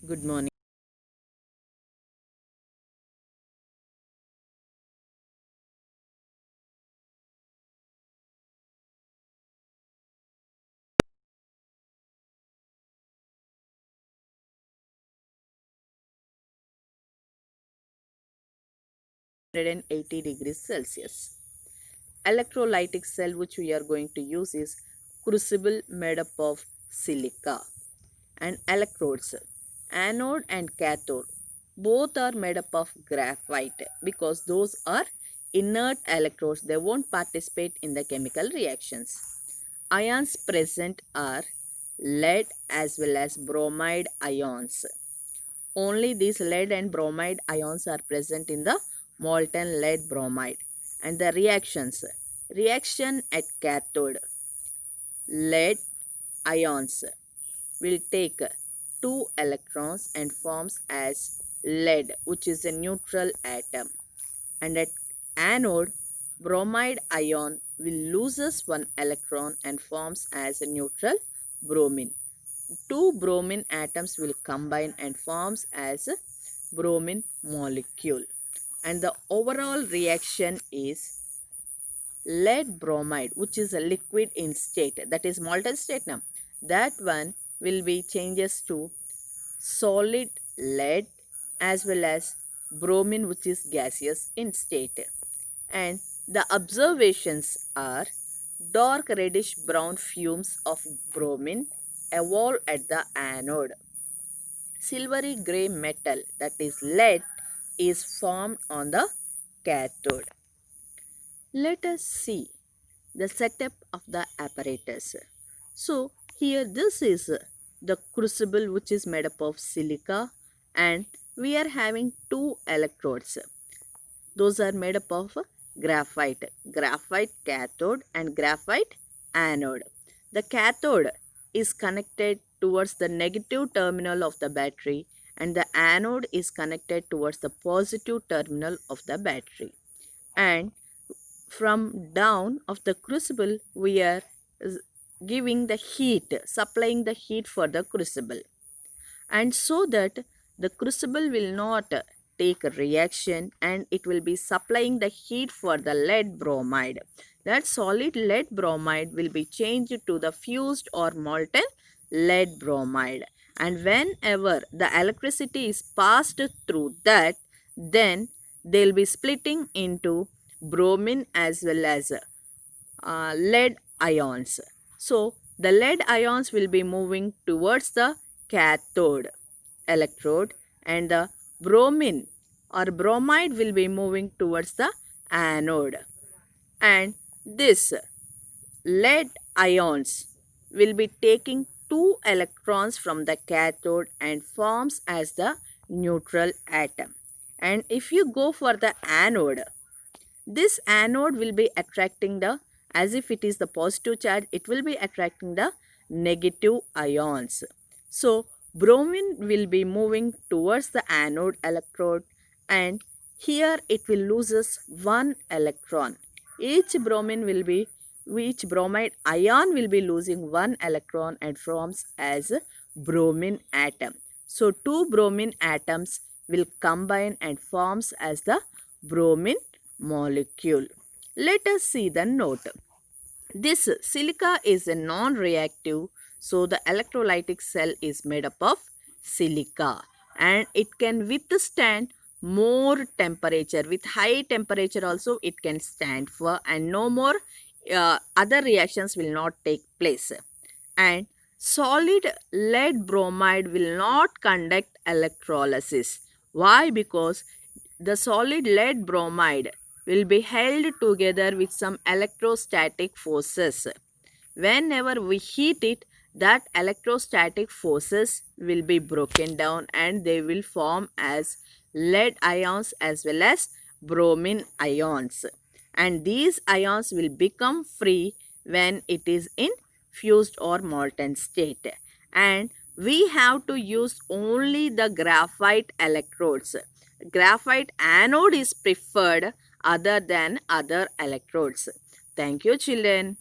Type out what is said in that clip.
Good morning. Hundred 180 degrees Celsius. Electrolytic cell which we are going to use is crucible made up of silica and electrodes. Anode and cathode both are made up of graphite because those are inert electrodes. They won't participate in the chemical reactions. Ions present are lead as well as bromide ions. Only these lead and bromide ions are present in the molten lead bromide. And the reactions. Reaction at cathode. Lead ions will take 2 electrons and forms as lead, which is a neutral atom. And at anode, bromide ion will loses 1 electron and forms as a neutral bromine. 2 bromine atoms will combine and forms as a bromine molecule. And the overall reaction is lead bromide, which is a liquid in state, that is molten state now. That one will be changes to solid lead as well as bromine, which is gaseous in state. And the observations are dark reddish brown fumes of bromine evolve at the anode. Silvery grey metal, that is lead, is formed on the cathode. Let us see the setup of the apparatus. So here this is the crucible which is made up of silica, and we are having 2 electrodes. Those are made up of graphite cathode and graphite anode. The cathode is connected towards the negative terminal of the battery and the anode is connected towards the positive terminal of the battery. And from down of the crucible we are giving the heat, supplying the heat for the crucible. And so that the crucible will not take a reaction and it will be supplying the heat for the lead bromide. That solid lead bromide will be changed to the fused or molten lead bromide. And whenever the electricity is passed through that, then they will be splitting into bromine as well as lead ions. So the lead ions will be moving towards the cathode electrode and the bromine or bromide will be moving towards the anode. And this lead ions will be taking 2 electrons from the cathode and forms as the neutral atom. And if you go for the anode, this anode will be attracting the, as if it is the positive charge, it will be attracting the negative ions. So bromine will be moving towards the anode electrode and here it will loses 1 electron. Each bromide ion will be losing 1 electron and forms as bromine atom. So 2 bromine atoms will combine and forms as the bromine molecule. Let us see the note. This silica is a non-reactive, so the electrolytic cell is made up of silica and it can withstand more temperature. With high temperature also it can stand for and no more other reactions will not take place. And solid lead bromide will not conduct electrolysis. Why? Because the solid lead bromide will be held together with some electrostatic forces. Whenever we heat it, that electrostatic forces will be broken down and they will form as lead ions as well as bromine ions. And these ions will become free when it is in fused or molten state. And we have to use only the graphite electrodes. Graphite anode is preferred other than other electrodes. Thank you, children.